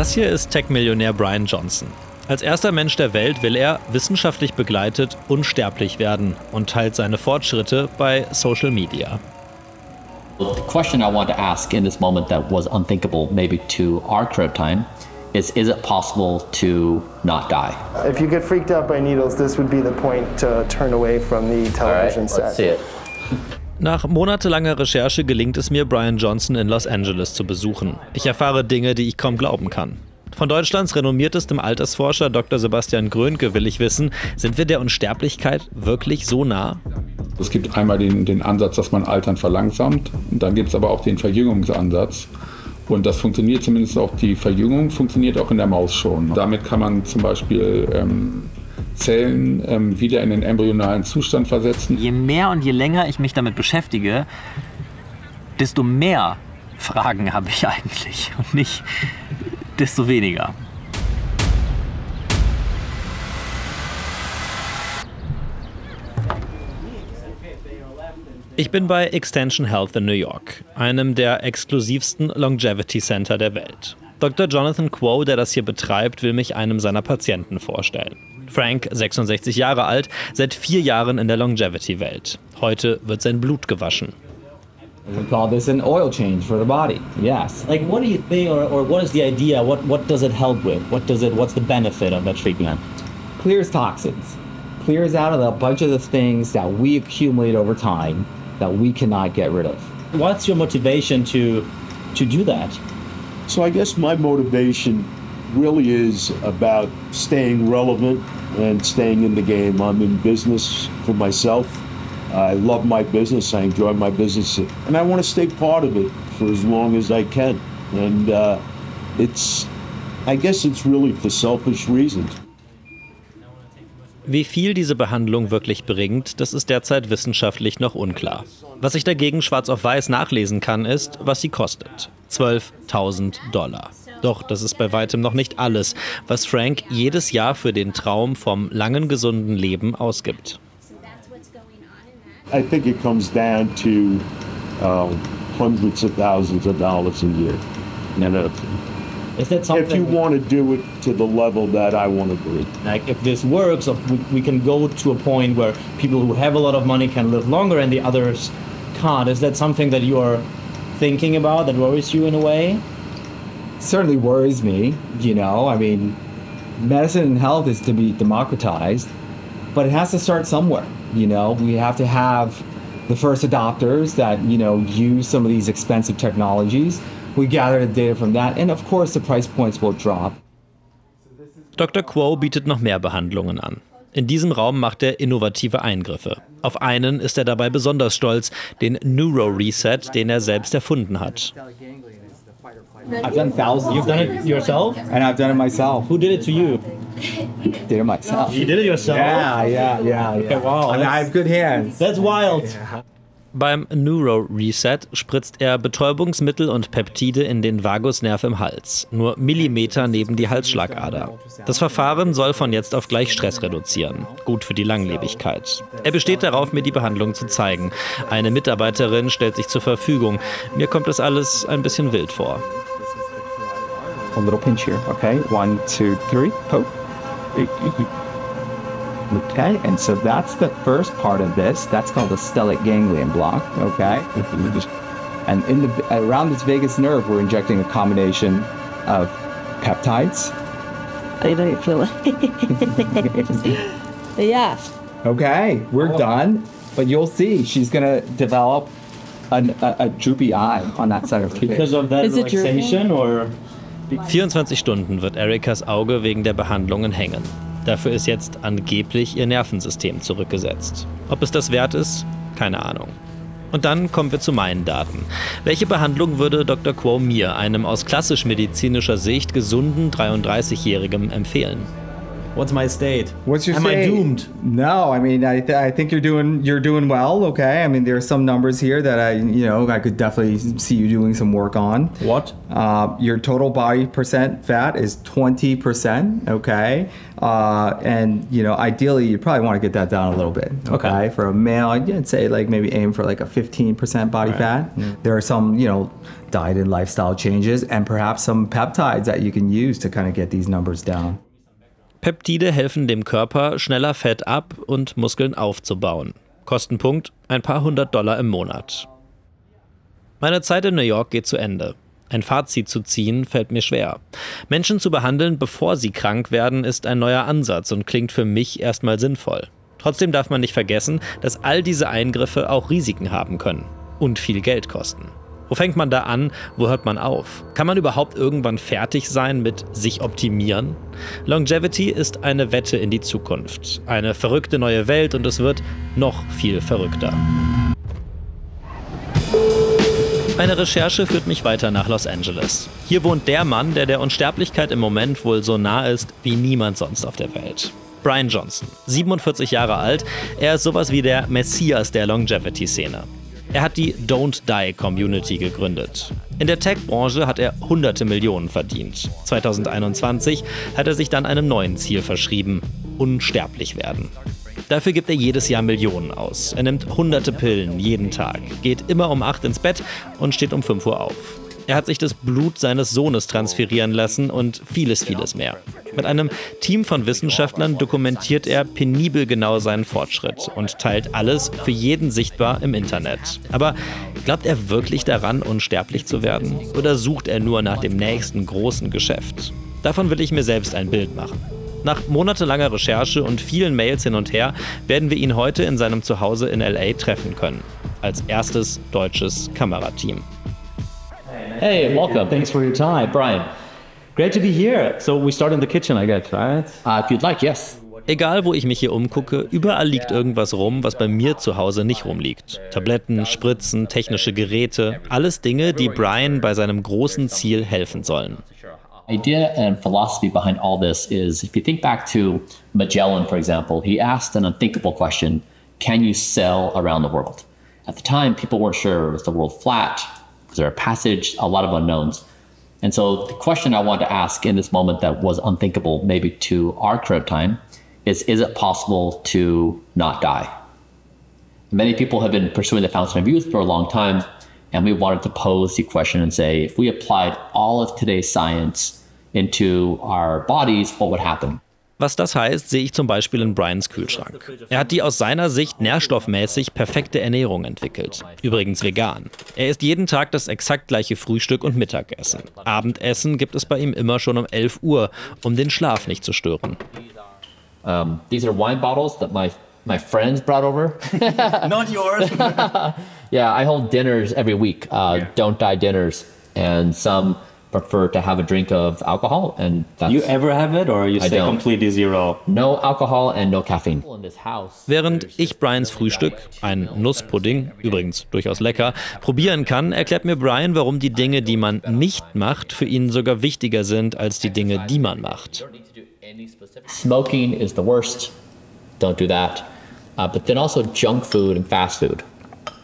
Das hier ist Tech-Millionär Brian Johnson. Als erster Mensch der Welt will er, wissenschaftlich begleitet, unsterblich werden und teilt seine Fortschritte bei Social Media. The question I want to ask in this moment that was unthinkable maybe to our crowd time is it possible to not die? If you get freaked out by needles, this would be the point to turn away from the television set. Let's see it. Nach monatelanger Recherche gelingt es mir, Brian Johnson in Los Angeles zu besuchen. Ich erfahre Dinge, die ich kaum glauben kann. Von Deutschlands renommiertestem Altersforscher Dr. Sebastian Grönke will ich wissen, sind wir der Unsterblichkeit wirklich so nah? Es gibt einmal den Ansatz, dass man Altern verlangsamt. Dann gibt es aber auch den Verjüngungsansatz. Und das funktioniert zumindest auch, die Verjüngung funktioniert auch in der Maus schon. Damit kann man zum Beispiel Zellen wieder in den embryonalen Zustand versetzen. Je mehr und je länger ich mich damit beschäftige, desto mehr Fragen habe ich eigentlich und nicht desto weniger. Ich bin bei Extension Health in New York, einem der exklusivsten Longevity Center der Welt. Dr. Jonathan Kuo, der das hier betreibt, will mich einem seiner Patienten vorstellen. Frank, 66 Jahre alt, seit 4 Jahren in der Longevity-Welt. Heute wird sein Blut gewaschen. We call this an oil change for the body. Yes. Like, what do you think, or what is the idea? What does it help with? What's the benefit of that treatment? Clears toxins. Clears out a bunch of the things that we accumulate over time that we cannot get rid of. What's your motivation to do that? So I guess my motivation really is about staying relevant and staying in the game. I'm in business for myself. I love my business, I enjoy my business, and I want to stay part of it for as long as I can. And I guess it's really for selfish reasons. Wie viel diese Behandlung wirklich bringt, das ist derzeit wissenschaftlich noch unklar. Was ich dagegen schwarz auf weiß nachlesen kann, ist, was sie kostet. $12.000. Doch das ist bei weitem noch nicht alles, was Frank jedes Jahr für den Traum vom langen, gesunden Leben ausgibt. I think it comes down to hundreds of thousands of dollars a year. Is that something? If you want to do it to the level that I want to do it. Like, if this works, we can go to a point where people who have a lot of money can live longer and the others can't. Is that something that you are thinking about, that worries you in a way? Certainly worries me, you know. I mean, medicine and health is to be democratized, but it has to start somewhere. You know, we have to have the first adopters that, you know, use some of these expensive technologies. We gather the data from that, and of course the price points will drop. Dr. Kuo bietet noch mehr Behandlungen an. In diesem Raum macht er innovative Eingriffe. Auf einen ist er dabei besonders stolz, den Neuro Reset, den er selbst erfunden hat. I've done thousands. You've done it yourself? And I've done it myself. Who did it to you? Did it myself. You did it yourself? Yeah. Okay, wow. And I have good hands. That's wild. Beim Neuro Reset spritzt er Betäubungsmittel und Peptide in den Vagusnerv im Hals, nur Millimeter neben die Halsschlagader. Das Verfahren soll von jetzt auf gleich Stress reduzieren, gut für die Langlebigkeit. Er besteht darauf, mir die Behandlung zu zeigen. Eine Mitarbeiterin stellt sich zur Verfügung. Mir kommt das alles ein bisschen wild vor. A little pinch here, okay? 1, 2, 3, poke. Okay, and so that's the first part of this. That's called the stellate ganglion block, okay? And around this vagus nerve, we're injecting a combination of peptides. I don't feel it. Yeah. Okay, we're done. But you'll see, she's gonna develop a droopy eye on that side of her face. Because of that relaxation, or? 24 Stunden wird Erikas Auge wegen der Behandlungen hängen. Dafür ist jetzt angeblich ihr Nervensystem zurückgesetzt. Ob es das wert ist? Keine Ahnung. Und dann kommen wir zu meinen Daten. Welche Behandlung würde Dr. Kuo mir, einem aus klassisch-medizinischer Sicht gesunden 33-Jährigen, empfehlen? What's my state? What's your Am state? I doomed? No, I mean, I think you're doing well. Okay, I mean, there are some numbers here that I could definitely see you doing some work on. What? Your total body percent fat is 20%. Okay, and ideally you probably want to get that down a little bit. Okay, for a male, I'd say like maybe aim for like a 15% body fat. There are some diet and lifestyle changes, and perhaps some peptides that you can use to kind of get these numbers down. Peptide helfen dem Körper, schneller Fett ab und Muskeln aufzubauen. Kostenpunkt: ein paar $100 im Monat. Meine Zeit in New York geht zu Ende. Ein Fazit zu ziehen fällt mir schwer. Menschen zu behandeln, bevor sie krank werden, ist ein neuer Ansatz und klingt für mich erstmal sinnvoll. Trotzdem darf man nicht vergessen, dass all diese Eingriffe auch Risiken haben können und viel Geld kosten. Wo fängt man da an? Wo hört man auf? Kann man überhaupt irgendwann fertig sein mit sich optimieren? Longevity ist eine Wette in die Zukunft. Eine verrückte neue Welt und es wird noch viel verrückter. Meine Recherche führt mich weiter nach Los Angeles. Hier wohnt der Mann, der Unsterblichkeit im Moment wohl so nah ist wie niemand sonst auf der Welt. Brian Johnson, 47 Jahre alt, er ist sowas wie der Messias der Longevity-Szene. Er hat die Don't Die Community gegründet. In der Tech-Branche hat er hunderte Millionen verdient. 2021 hat er sich dann einem neuen Ziel verschrieben: unsterblich werden. Dafür gibt er jedes Jahr Millionen aus. Er nimmt hunderte Pillen jeden Tag, geht immer um 8 ins Bett und steht um 5 Uhr auf. Er hat sich das Blut seines Sohnes transferieren lassen und vieles, vieles mehr. Mit einem Team von Wissenschaftlern dokumentiert er penibel genau seinen Fortschritt und teilt alles für jeden sichtbar im Internet. Aber glaubt er wirklich daran, unsterblich zu werden? Oder sucht er nur nach dem nächsten großen Geschäft? Davon will ich mir selbst ein Bild machen. Nach monatelanger Recherche und vielen Mails hin und her werden wir ihn heute in seinem Zuhause in LA treffen können. Als erstes deutsches Kamerateam. Hey, welcome. Thanks for your time. Brian. Great to be here. So we start in the kitchen, I guess, right? If you'd like, yes. Egal, wo ich mich hier umgucke, überall liegt irgendwas rum, was bei mir zu Hause nicht rumliegt. Tabletten, Spritzen, technische Geräte, alles Dinge, die Brian bei seinem großen Ziel helfen sollen. Idea and philosophy behind all this is, if you think back to Magellan, for example, he asked an unthinkable question: can you sail around the world? At the time, people weren't sure, was the world flat? Was there a passage? A lot of unknowns. And so the question I want to ask in this moment that was unthinkable maybe to our current time is it possible to not die? Many people have been pursuing the fountain of youth for a long time, and we wanted to pose the question and say, if we applied all of today's science into our bodies, what would happen? Was das heißt, sehe ich zum Beispiel in Brians Kühlschrank. Er hat die aus seiner Sicht nährstoffmäßig perfekte Ernährung entwickelt. Übrigens vegan. Er isst jeden Tag das exakt gleiche Frühstück und Mittagessen. Abendessen gibt es bei ihm immer schon um 11 Uhr, um den Schlaf nicht zu stören. These are wine bottles that my friends brought over. Not yours. Yeah, I hold dinners every week, Don't Die dinners, and some prefer to have a drink of alcohol, and that's... You ever have it, or you stay completely zero? No alcohol and no caffeine. Während ich Brians Frühstück, ein Nusspudding, übrigens durchaus lecker, probieren kann, erklärt mir Brian, warum die Dinge, die man nicht macht, für ihn sogar wichtiger sind als die Dinge, die man macht. Smoking is the worst. Don't do that. But then also junk food and fast food.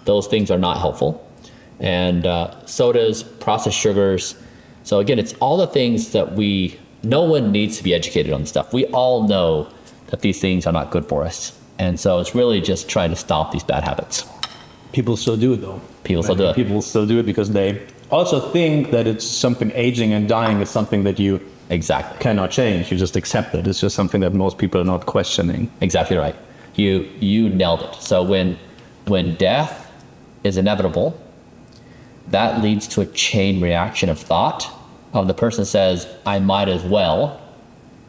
Those things are not helpful. And sodas, processed sugars. So again, it's all the things that no one needs to be educated on stuff. We all know that these things are not good for us. And so it's really just trying to stop these bad habits. People still do it though. People still do it. People still do it because they also think that it's something, aging and dying is something that you cannot change. You just accept it. It's just something that most people are not questioning. Exactly right. You nailed it. So when death is inevitable, that leads to a chain reaction of thought of the person says, I might as well,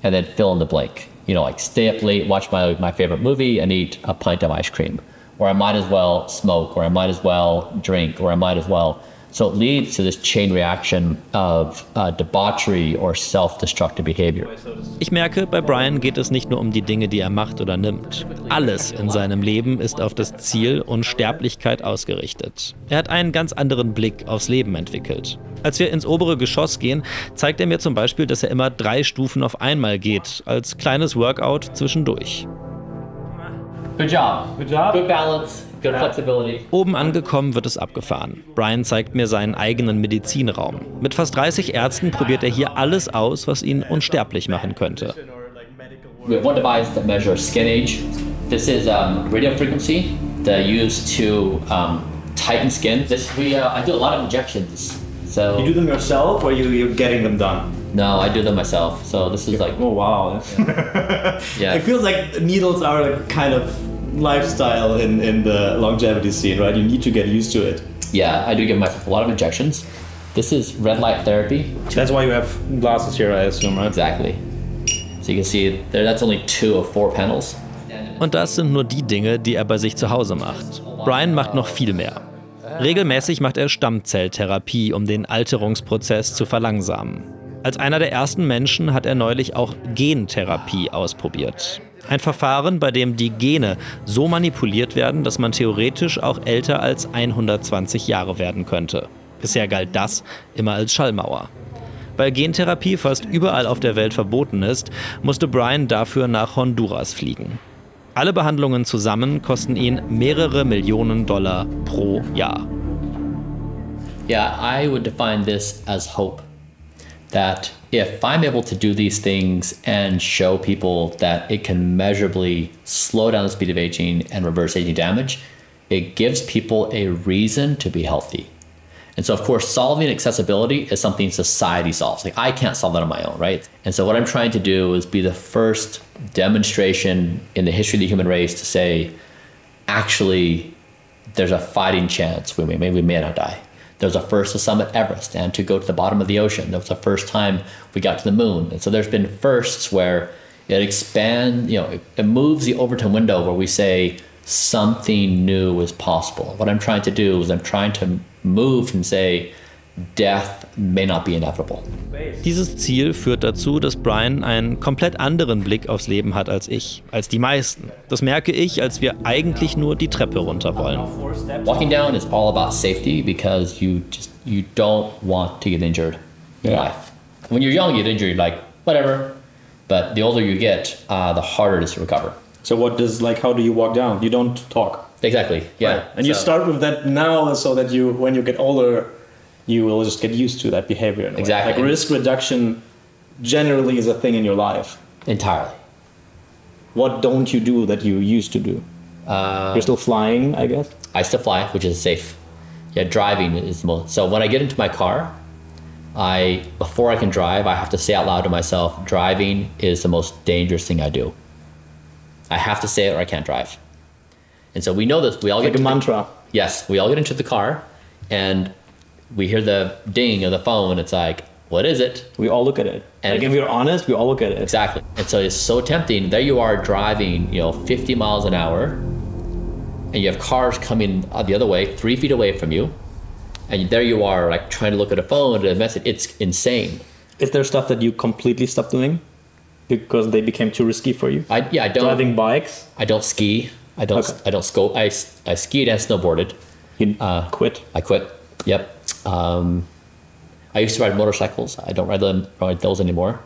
and then fill in the blank. Like stay up late, watch my favorite movie, and eat a pint of ice cream. Or I might as well smoke, or I might as well drink, or I might as well. So it leads to this chain reaction of debauchery or self-destructive behavior. Ich merke, bei Brian geht es nicht nur um die Dinge, die er macht oder nimmt. Alles in seinem Leben ist auf das Ziel Unsterblichkeit ausgerichtet. Er hat einen ganz anderen Blick aufs Leben entwickelt. Als wir ins obere Geschoss gehen, zeigt er mir zum Beispiel, dass er immer 3 Stufen auf einmal geht, als kleines Workout zwischendurch. Good job. Good job. Good balance. Good flexibility. Oben angekommen wird es abgefahren. Brian zeigt mir seinen eigenen Medizinraum. Mit fast 30 Ärzten probiert er hier alles aus, was ihn unsterblich machen könnte. We have one device that measures skin age. This is radio frequency that used to tighten skin. I do a lot of injections. So You do them yourself, or you're getting them done? no, I do them myself. So this is like, Oh wow. yeah. It feels like needles are a kind of lifestyle in the longevity scene, right? You need to get used to it. Yeah, I do give myself a lot of injections. This is red light therapy. That's why you have glasses here, I assume, right? Exactly. So you can see there, that's only 2 of 4 panels. Und das sind nur die Dinge, die er bei sich zu Hause macht. Brian macht noch viel mehr. Regelmäßig macht er Stammzelltherapie, um den Alterungsprozess zu verlangsamen. Als einer der ersten Menschen hat er neulich auch Gentherapie ausprobiert. Ein Verfahren, bei dem die Gene so manipuliert werden, dass man theoretisch auch älter als 120 Jahre werden könnte. Bisher galt das immer als Schallmauer. Weil Gentherapie fast überall auf der Welt verboten ist, musste Brian dafür nach Honduras fliegen. Alle Behandlungen zusammen kosten ihn mehrere Millionen $ pro Jahr. Yeah, I would define this as hope. That if I'm able to do these things and show people that it can measurably slow down the speed of aging and reverse aging damage, it gives people a reason to be healthy. And so, of course, solving accessibility is something society solves. Like, I can't solve that on my own, right? And so what I'm trying to do is be the first demonstration in the history of the human race to say, actually, there's a fighting chance we may not die. There was a first to summit Everest and to go to the bottom of the ocean. There was the first time we got to the moon. And so there's been firsts where it expands, it moves the Overton window where we say something new is possible. What I'm trying to do is I'm trying to move and say, death may not be inevitable. Dieses Ziel führt dazu, dass Brian einen komplett anderen Blick aufs Leben hat als ich, als die meisten. Das merke ich, als wir eigentlich nur die Treppe runter wollen. Walking down is all about safety because you don't want to get injured in life. When you're young, you get injured, you're like, whatever. But the older you get, the harder it is to recover. So how do you walk down? You don't talk. Exactly, yeah. Right. And you start with that now so that when you get older, you will just get used to that behavior. Exactly. Like risk reduction generally is a thing in your life. Entirely. What don't you do that you used to do? You're still flying, I guess? I still fly, which is safe. Yeah, driving is the most. So when I get into my car, before I can drive, I have to say out loud to myself, driving is the most dangerous thing I do. I have to say it or I can't drive. And so we know this. We all get like a mantra. Yes, we all get into the car and we hear the ding of the phone. It's like, what is it? We all look at it. And like if we're honest, we all look at it. Exactly. And so it's so tempting. There you are driving, 50 miles an hour, and you have cars coming the other way, 3 feet away from you, and there you are, like trying to look at a phone at a message. It's insane. Is there stuff that you completely stopped doing because they became too risky for you? I don't. Driving bikes. I don't ski. I don't scope. I skied and snowboarded. You quit. I quit. Yep. I used to ride motorcycles. I don't ride those anymore.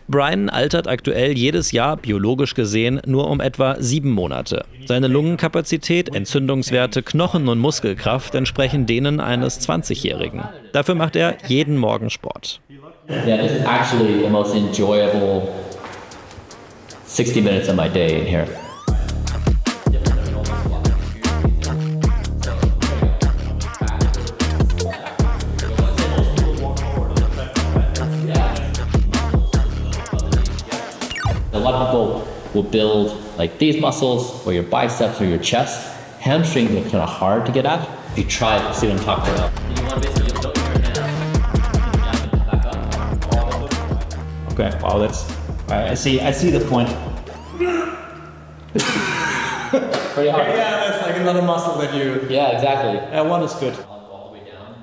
Brian altert aktuell jedes Jahr biologisch gesehen nur um etwa 7 Monate. Seine Lungenkapazität, Entzündungswerte, Knochen- und Muskelkraft entsprechen denen eines 20-Jährigen. Dafür macht er jeden Morgen Sport. Yeah, this is actually the most enjoyable 60 minutes of my day in here. A lot of people will build like these muscles or your biceps or your chest. Hamstrings are kind of hard to get at. You try it, see what I'm talking about. You want to basically just don't use your hands. Back up. Okay, wow, I see the point. Pretty hard. Yeah, that's like another muscle that you... Yeah, exactly. One is good. All the way down.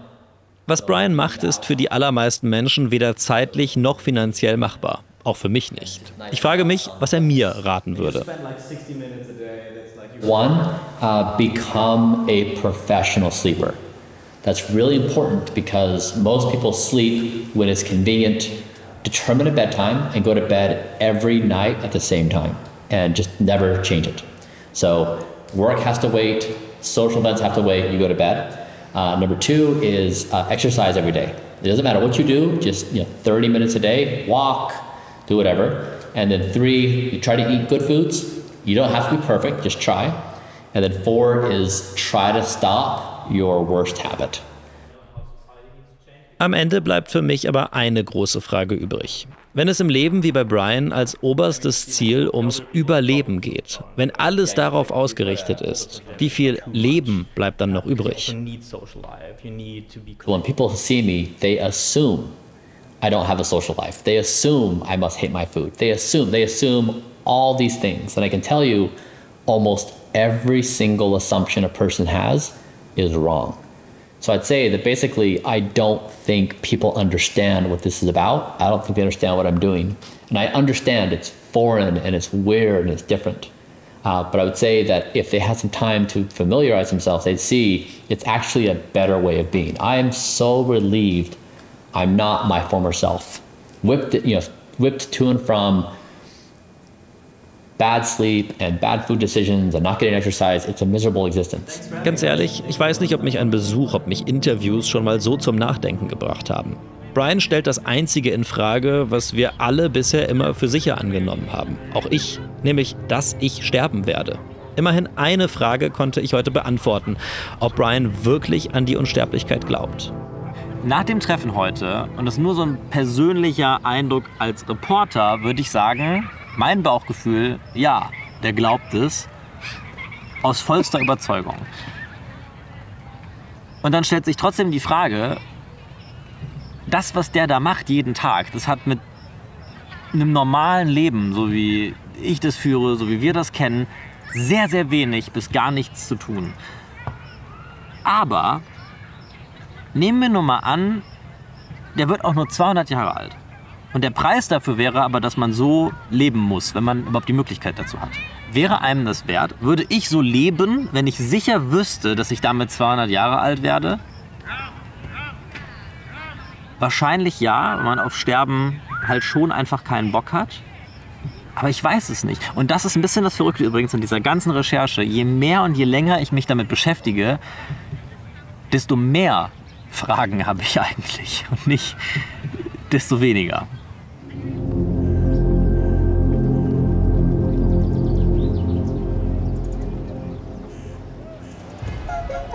Was Brian macht, ist für die allermeisten Menschen weder zeitlich noch finanziell machbar. Auch für mich nicht. Ich frage mich, was er mir raten würde. One, become a professional sleeper. That's really important because most people sleep when it's convenient. Determine a bedtime and go to bed every night at the same time and just never change it. So work has to wait, social events have to wait, you go to bed. Number two is exercise every day. It doesn't matter what you do, just 30 minutes a day, walk, do whatever. And then three, you try to eat good foods. You don't have to be perfect, just try. And then four is try to stop your worst habit. Am Ende bleibt für mich aber eine große Frage übrig. Wenn es im Leben wie bei Brian als oberstes Ziel ums Überleben geht, wenn alles darauf ausgerichtet ist, wie viel Leben bleibt dann noch übrig? When people see me, they assume I don't have a social life. They assume I must hate my food. They assume all these things. And I can tell you, almost every single assumption a person has is wrong. So I'd say that basically I don't think people understand what this is about. I don't think they understand what I'm doing. And I understand it's foreign and it's weird and it's different. But I would say that if they had some time to familiarize themselves, they'd see it's actually a better way of being. I am so relieved I'm not my former self. Whipped to and from bad sleep and bad food decisions and not getting exercise, it's a miserable existence. Ganz ehrlich, ich weiß nicht, ob mich ein Besuch, ob mich Interviews schon mal so zum Nachdenken gebracht haben. Brian stellt das Einzige in Frage, was wir alle bisher immer für sicher angenommen haben. Auch ich, nämlich, dass ich sterben werde. Immerhin eine Frage konnte ich heute beantworten, ob Brian wirklich an die Unsterblichkeit glaubt. Nach dem Treffen heute, und das ist nur so ein persönlicher Eindruck als Reporter, würde ich sagen, mein Bauchgefühl, ja, der glaubt es, aus vollster Überzeugung. Und dann stellt sich trotzdem die Frage, das, was der da macht jeden Tag, das hat mit einem normalen Leben, so wie ich das führe, so wie wir das kennen, sehr, sehr wenig bis gar nichts zu tun. Aber nehmen wir nur mal an, der wird auch nur 200 Jahre alt. Und der Preis dafür wäre aber, dass man so leben muss, wenn man überhaupt die Möglichkeit dazu hat. Wäre einem das wert? Würde ich so leben, wenn ich sicher wüsste, dass ich damit 200 Jahre alt werde? Wahrscheinlich ja, wenn man auf Sterben halt schon einfach keinen Bock hat. Aber ich weiß es nicht. Und das ist ein bisschen das Verrückte übrigens in dieser ganzen Recherche. Je mehr und je länger ich mich damit beschäftige, desto mehr Fragen habe ich eigentlich und nicht desto weniger.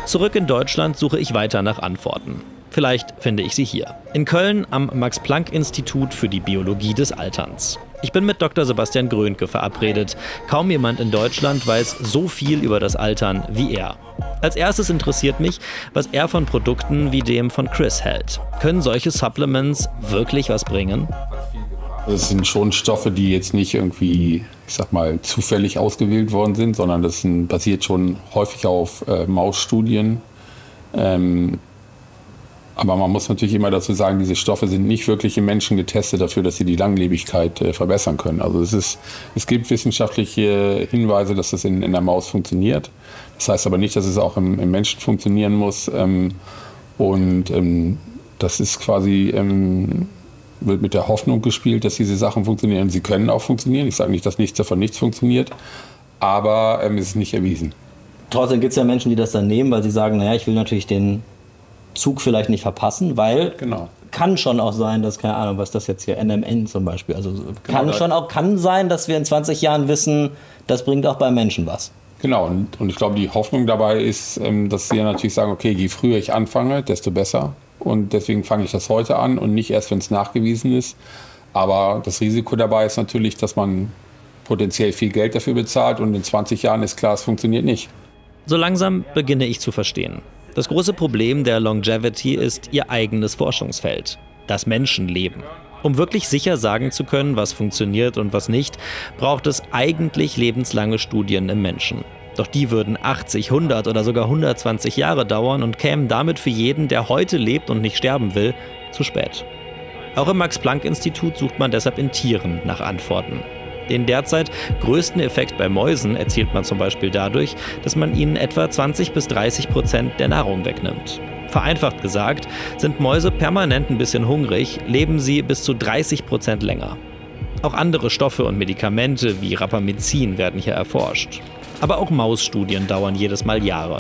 Zurück in Deutschland suche ich weiter nach Antworten. Vielleicht finde ich sie hier. In Köln am Max-Planck-Institut für die Biologie des Alterns. Ich bin mit Dr. Sebastian Grönke verabredet. Kaum jemand in Deutschland weiß so viel über das Altern wie er. Als erstes interessiert mich, was er von Produkten wie dem von Chris hält. Können solche Supplements wirklich was bringen? Das sind schon Stoffe, die jetzt nicht irgendwie, ich sag mal, zufällig ausgewählt worden sind, sondern das basiert schon häufig auf Mausstudien. Aber man muss natürlich immer dazu sagen, diese Stoffe sind nicht wirklich im Menschen getestet dafür, dass sie die Langlebigkeit verbessern können. Also es gibt wissenschaftliche Hinweise, dass das in der Maus funktioniert. Das heißt aber nicht, dass es auch im Menschen funktionieren muss. Das ist quasi, wird mit der Hoffnung gespielt, dass diese Sachen funktionieren. Sie können auch funktionieren. Ich sage nicht, dass nichts davon nicht funktioniert, aber es ist nicht erwiesen. Trotzdem gibt es ja Menschen, die das dann nehmen, weil sie sagen, naja, ich will natürlich den Zug vielleicht nicht verpassen, weil kann schon auch sein, dass, keine Ahnung, was das jetzt hier, NMN zum Beispiel, also kann sein, dass wir in 20 Jahren wissen, das bringt auch beim Menschen was. Genau, und ich glaube, die Hoffnung dabei ist, dass sie natürlich sagen, okay, je früher ich anfange, desto besser. Und deswegen fange ich das heute an und nicht erst, wenn es nachgewiesen ist. Aber das Risiko dabei ist natürlich, dass man potenziell viel Geld dafür bezahlt und in 20 Jahren ist klar, es funktioniert nicht. So langsam beginne ich zu verstehen. Das große Problem der Longevity ist ihr eigenes Forschungsfeld, das Menschenleben. Um wirklich sicher sagen zu können, was funktioniert und was nicht, braucht es eigentlich lebenslange Studien im Menschen. Doch die würden 80, 100 oder sogar 120 Jahre dauern und kämen damit für jeden, der heute lebt und nicht sterben will, zu spät. Auch im Max-Planck-Institut sucht man deshalb in Tieren nach Antworten. Den derzeit größten Effekt bei Mäusen erzielt man zum Beispiel dadurch, dass man ihnen etwa 20-30% der Nahrung wegnimmt. Vereinfacht gesagt, sind Mäuse permanent ein bisschen hungrig, leben sie bis zu 30% länger. Auch andere Stoffe und Medikamente wie Rapamycin werden hier erforscht. Aber auch Mausstudien dauern jedes Mal Jahre.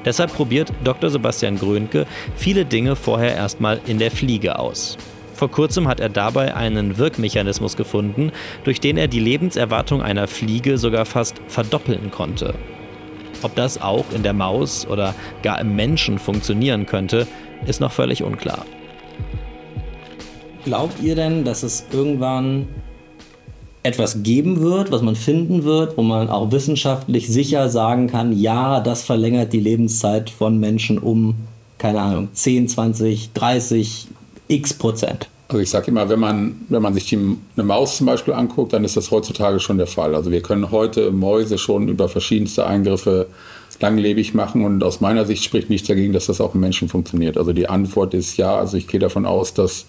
Deshalb probiert Dr. Sebastian Grönke viele Dinge vorher erstmal in der Fliege aus. Vor kurzem hat er dabei einen Wirkmechanismus gefunden, durch den er die Lebenserwartung einer Fliege sogar fast verdoppeln konnte. Ob das auch in der Maus oder gar im Menschen funktionieren könnte, ist noch völlig unklar. Glaubt ihr denn, dass es irgendwann etwas geben wird, was man finden wird, wo man auch wissenschaftlich sicher sagen kann, ja, das verlängert die Lebenszeit von Menschen um, keine Ahnung, 10, 20, 30 x%? Also ich sage immer, wenn man sich eine Maus zum Beispiel anguckt, dann ist das heutzutage schon der Fall. Also wir können heute Mäuse schon über verschiedenste Eingriffe langlebig machen und aus meiner Sicht spricht nichts dagegen, dass das auch im Menschen funktioniert. Also die Antwort ist ja, also ich gehe davon aus, dass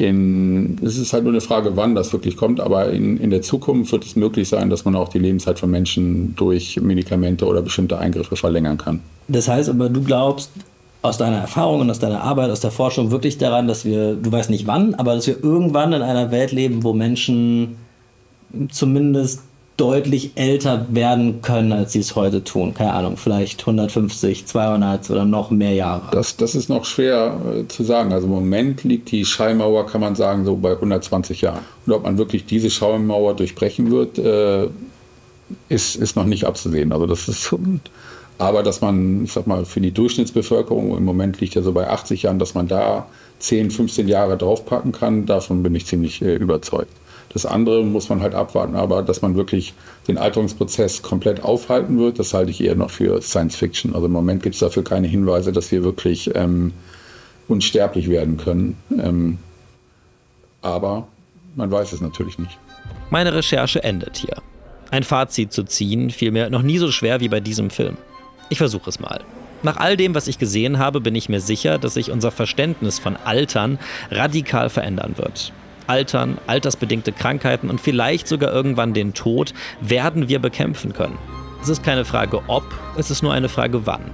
es ist halt nur eine Frage, wann das wirklich kommt, aber in der Zukunft wird es möglich sein, dass man auch die Lebenszeit von Menschen durch Medikamente oder bestimmte Eingriffe verlängern kann. Das heißt aber, du glaubst aus deiner Erfahrung und aus deiner Arbeit, aus der Forschung wirklich daran, dass wir, du weißt nicht wann, aber dass wir irgendwann in einer Welt leben, wo Menschen zumindest deutlich älter werden können, als sie es heute tun. Keine Ahnung, vielleicht 150, 200 oder noch mehr Jahre. Das ist noch schwer zu sagen. Also im Moment liegt die Schallmauer, kann man sagen, so bei 120 Jahren. Und ob man wirklich diese Schallmauer durchbrechen wird, ist noch nicht abzusehen. Also das ist aber dass man, ich sag mal, für die Durchschnittsbevölkerung, im Moment liegt ja so bei 80 Jahren, dass man da 10, 15 Jahre draufpacken kann, davon bin ich ziemlich überzeugt. Das andere muss man halt abwarten, aber dass man wirklich den Alterungsprozess komplett aufhalten wird, das halte ich eher noch für Science Fiction. Also im Moment gibt es dafür keine Hinweise, dass wir wirklich unsterblich werden können. Aber man weiß es natürlich nicht. Meine Recherche endet hier. Ein Fazit zu ziehen fiel mir noch nie so schwer wie bei diesem Film. Ich versuche es mal. Nach all dem, was ich gesehen habe, bin ich mir sicher, dass sich unser Verständnis von Altern radikal verändern wird. Altern, altersbedingte Krankheiten und vielleicht sogar irgendwann den Tod werden wir bekämpfen können. Es ist keine Frage ob, es ist nur eine Frage wann.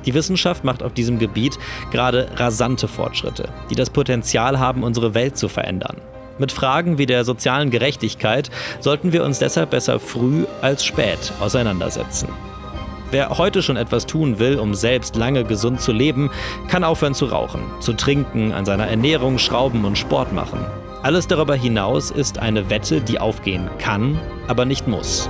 Die Wissenschaft macht auf diesem Gebiet gerade rasante Fortschritte, die das Potenzial haben, unsere Welt zu verändern. Mit Fragen wie der sozialen Gerechtigkeit sollten wir uns deshalb besser früh als spät auseinandersetzen. Wer heute schon etwas tun will, um selbst lange gesund zu leben, kann aufhören zu rauchen, zu trinken, an seiner Ernährung schrauben und Sport machen. Alles darüber hinaus ist eine Wette, die aufgehen kann, aber nicht muss.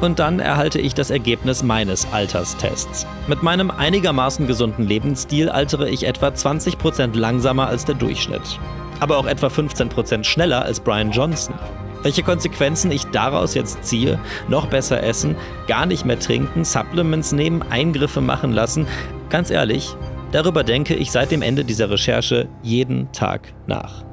Und dann erhalte ich das Ergebnis meines Alterstests. Mit meinem einigermaßen gesunden Lebensstil altere ich etwa 20% langsamer als der Durchschnitt. Aber auch etwa 15% schneller als Brian Johnson. Welche Konsequenzen ich daraus jetzt ziehe, noch besser essen, gar nicht mehr trinken, Supplements nehmen, Eingriffe machen lassen, ganz ehrlich, darüber denke ich seit dem Ende dieser Recherche jeden Tag nach.